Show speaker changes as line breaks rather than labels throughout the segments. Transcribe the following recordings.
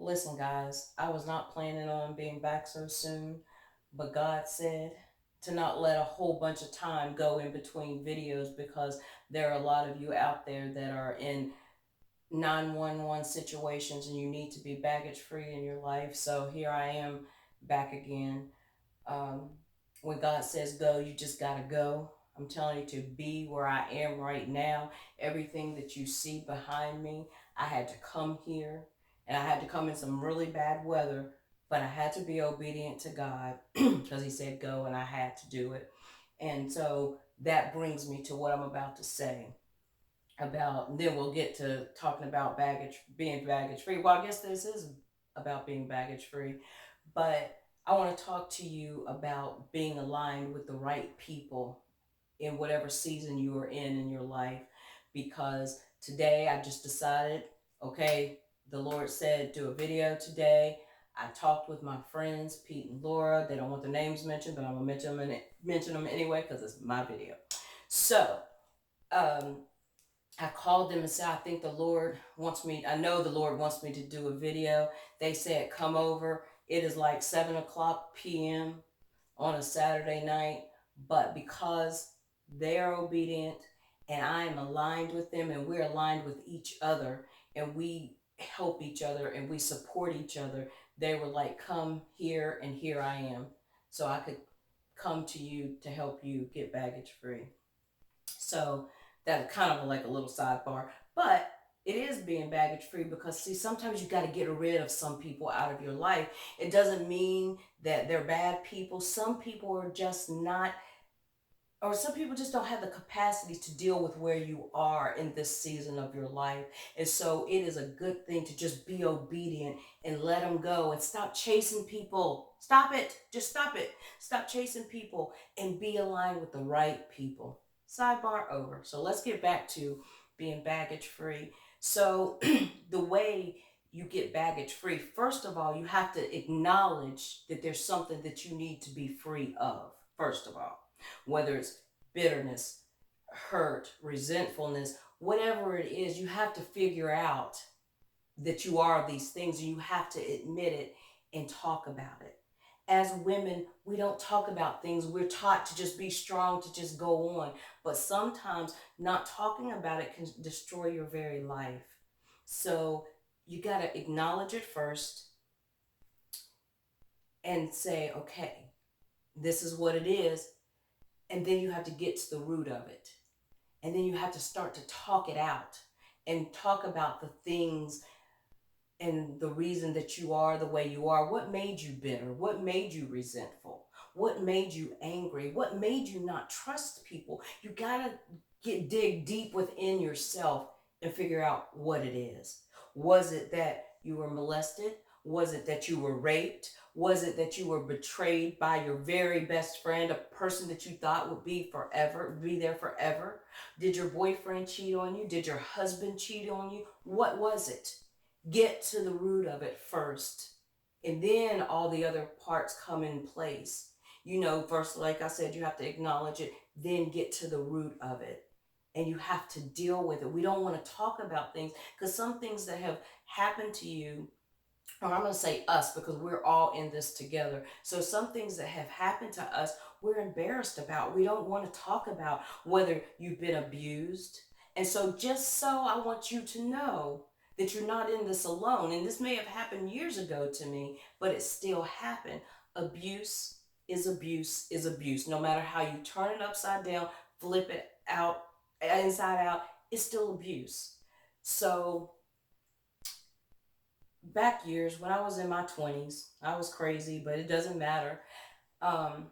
Listen, guys, I was not planning on being back so soon, but God said to not let a whole bunch of time go in between videos because there are a lot of you out there that are in 911 situations and you need to be baggage free in your life. So here I am back again. Um, when God says go, you just got to go. I'm telling you to be where I am right now. Everything that you see behind me, I had to come here and I had to come in some really bad weather, but I had to be obedient to God because He said go and I had to do it. And so that brings me to what I'm about to say about, then we'll get to talking about being baggage free. Well, I guess this is about being baggage free, but I want to talk to you about being aligned with the right people in whatever season you are in your life. Because today I just decided, okay, the Lord said do a video today. I talked with my friends Pete and Laura. They don't want their names mentioned, but I'm gonna mention them anyway because it's my video. So um, I called them and said, I think the Lord wants me, I know the Lord wants me to do a video. They said, come over. It is like 7 o'clock p.m. on a Saturday night. But because they're obedient and I am aligned with them and we're aligned with each other and we help each other and we support each other, they were like, come here and here I am. So I could come to you to help you get baggage free. So that's kind of like a little sidebar, but it is being baggage free because see, sometimes you got to get rid of some people out of your life. It doesn't mean that they're bad people. Some people are just not, or some people just don't have the capacity to deal with where you are in this season of your life. And so it is a good thing to just be obedient and let them go and stop chasing people. Stop it. Just stop it. Stop chasing people and be aligned with the right people. Sidebar over. So let's get back to being baggage free. So the way you get baggage free, first of all, you have to acknowledge that there's something that you need to be free of, first of all, whether it's bitterness, hurt, resentfulness, whatever it is, you have to figure out that you are these things and you have to admit it and talk about it. As women, we don't talk about things. We're taught to just be strong, to just go on. But sometimes not talking about it can destroy your very life. So you got to acknowledge it first and say, okay, this is what it is. And then you have to get to the root of it. And then you have to start to talk it out and talk about the things and the reason that you are the way you are. What made you bitter? What made you resentful? What made you angry? What made you not trust people? You gotta dig deep within yourself and figure out what it is. Was it that you were molested? Was it that you were raped? Was it that you were betrayed by your very best friend, a person that you thought would be forever, be there forever? Did your boyfriend cheat on you? Did your husband cheat on you? What was it? Get to the root of it first, and then all the other parts come in place. You know, first, like I said, you have to acknowledge it, then get to the root of it, and you have to deal with it. We don't want to talk about things because some things that have happened to you, or I'm going to say us because we're all in this together. So some things that have happened to us, we're embarrassed about. We don't want to talk about whether you've been abused. And so just so I want you to know that you're not in this alone. And this may have happened years ago to me, but it still happened. Abuse is abuse is abuse. No matter how you turn it upside down, flip it out, inside out, it's still abuse. So back years when I was in my 20s, I was crazy, but it doesn't matter. Um,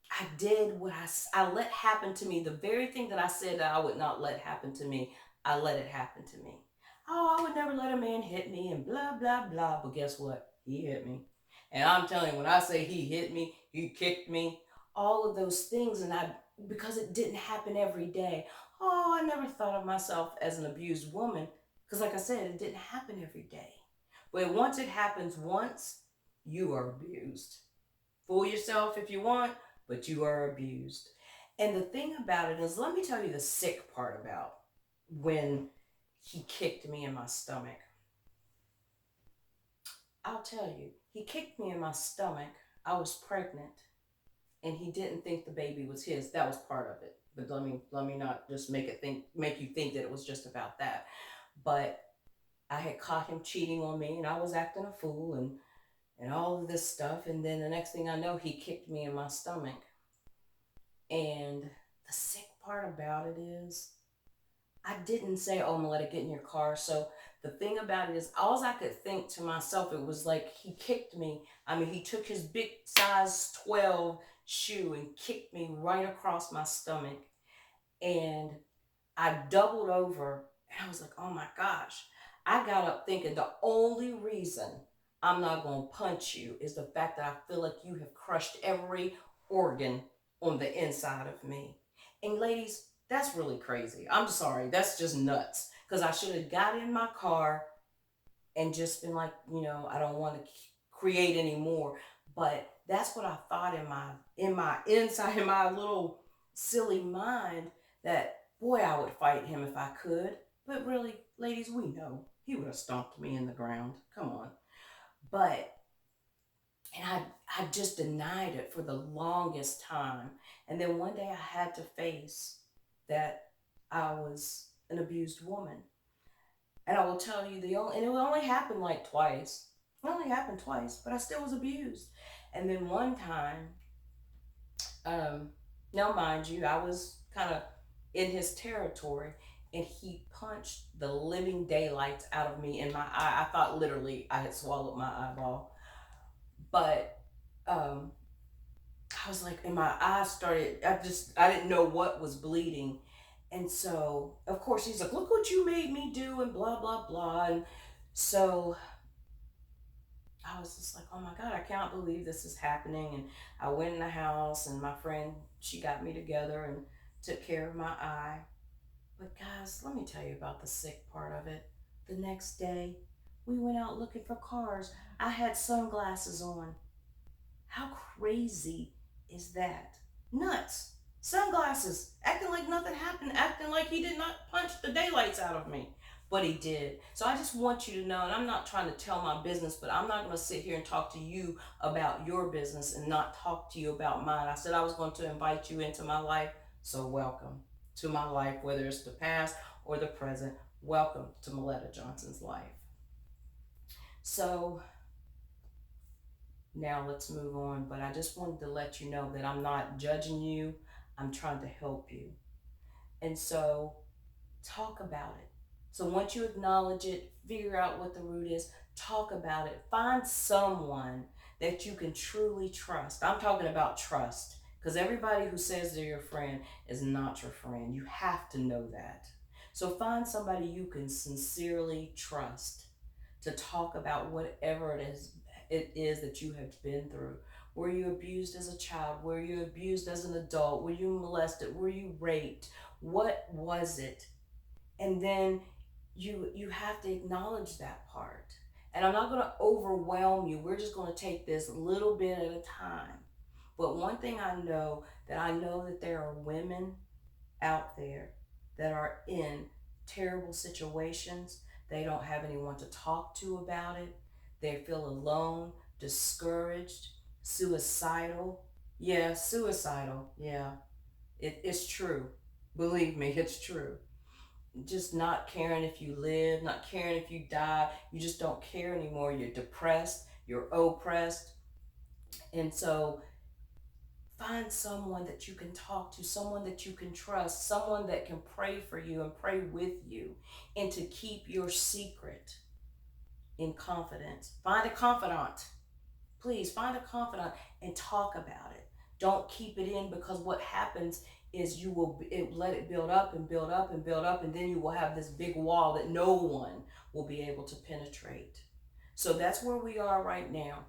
I did what I let happen to me. The very thing that I said that I would not let happen to me, I let it happen to me. Oh, I would never let a man hit me and blah, blah, blah. But guess what? He hit me. And I'm telling you, when I say he hit me, he kicked me, all of those things. And because it didn't happen every day, oh, I never thought of myself as an abused woman. Because, like I said, it didn't happen every day. But once it happens once, you are abused. Fool yourself if you want, but you are abused. And the thing about it is, let me tell you the sick part about when he kicked me in my stomach. I'll tell you, he kicked me in my stomach. I was pregnant, and he didn't think the baby was his. That was part of it. But let me not just make you think that it was just about that. But I had caught him cheating on me, and I was acting a fool, and all of this stuff. And then the next thing I know, he kicked me in my stomach. And the sick part about it is, I didn't say, "Oh, Maletta, get in your car." So the thing about it is, all I could think to myself, it was like he kicked me. I mean, he took his big size 12 shoe and kicked me right across my stomach. And I doubled over and I was like, oh my gosh. I got up thinking the only reason I'm not going to punch you is the fact that I feel like you have crushed every organ on the inside of me. And ladies, that's really crazy. I'm sorry. That's just nuts. Because I should have got in my car and just been like, I don't want to create any more. But that's what I thought in my inside, in my little silly mind, that boy, I would fight him if I could. But really, ladies, we know he would have stomped me in the ground. Come on. But and I just denied it for the longest time. And then one day I had to face that I was an abused woman. And I will tell you, and it only happened like twice. It only happened twice, but I still was abused. And then one time, um, now mind you, I was kind of in his territory, and he punched the living daylights out of me in my eye. I thought literally I had swallowed my eyeball, but um, I was like, and my eyes started. I didn't know what was bleeding, and so of course he's like, "Look what you made me do," and blah blah blah, and so I was just like, oh my God, I can't believe this is happening. And I went in the house, and my friend, she got me together and took care of my eye. But guys, let me tell you about the sick part of it. The next day, we went out looking for cars. I had sunglasses on. How crazy is that? Nuts. Sunglasses, acting like nothing happened, acting like he did not punch the daylights out of me. But he did. So I just want you to know, and I'm not trying to tell my business, but I'm not going to sit here and talk to you about your business and not talk to you about mine. I said I was going to invite you into my life, so welcome to my life, whether it's the past or the present. Welcome to Maletta Johnson's life. So now let's move on. But I just wanted to let you know that I'm not judging you, I'm trying to help you. And so talk about it. So once you acknowledge it, figure out what the root is, talk about it. Find someone that you can truly trust. I'm talking about trust, because everybody who says they're your friend is not your friend. You have to know that. So find somebody you can sincerely trust to talk about whatever it is that you have been through. Were you abused as a child? Were you abused as an adult? Were you molested? Were you raped? What was it? And then you have to acknowledge that part. And I'm not going to overwhelm you. We're just going to take this little bit at a time. But one thing I know that there are women out there that are in terrible situations. They don't have anyone to talk to about it. They feel alone, discouraged, suicidal. Yeah, suicidal. Yeah, it's true. Believe me, it's true. Just not caring if you live, not caring if you die. You just don't care anymore. You're depressed, you're oppressed. And so find someone that you can talk to, someone that you can trust, someone that can pray for you and pray with you, and to keep your secret in confidence. Find a confidant. Please find a confidant and talk about it. Don't keep it in, because what happens is let it build up and build up and build up, and then you will have this big wall that no one will be able to penetrate. So that's where we are right now.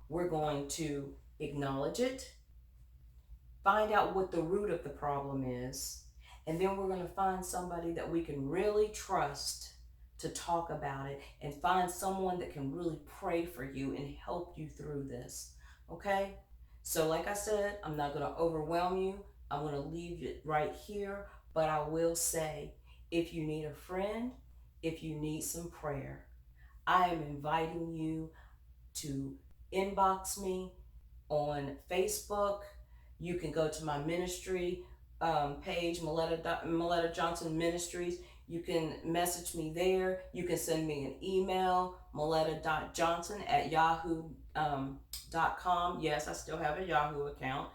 We're going to acknowledge it, find out what the root of the problem is, and then we're going to find somebody that we can really trust to talk about it, and find someone that can really pray for you and help you through this. Okay? So, like I said, I'm not going to overwhelm you. I'm going to leave it right here, but I will say, if you need a friend, if you need some prayer, I am inviting you to inbox me on Facebook. You can go to my ministry page, Maletta Johnson Ministries. You can message me there. You can send me an email, maletta.johnson at yahoo.com. Yes, I still have a Yahoo account.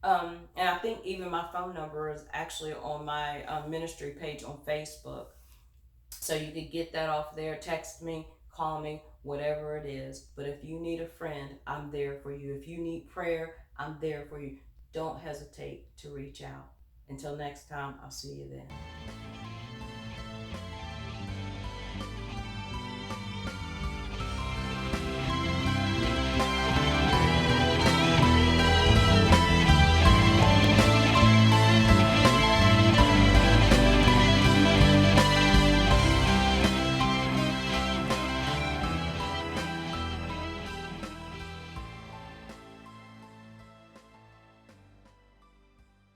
And I think even my phone number is actually on my ministry page on Facebook. So you could get that off there, text me, call me, whatever it is. But if you need a friend, I'm there for you. If you need prayer, I'm there for you. Don't hesitate to reach out. Until next time, I'll see you then.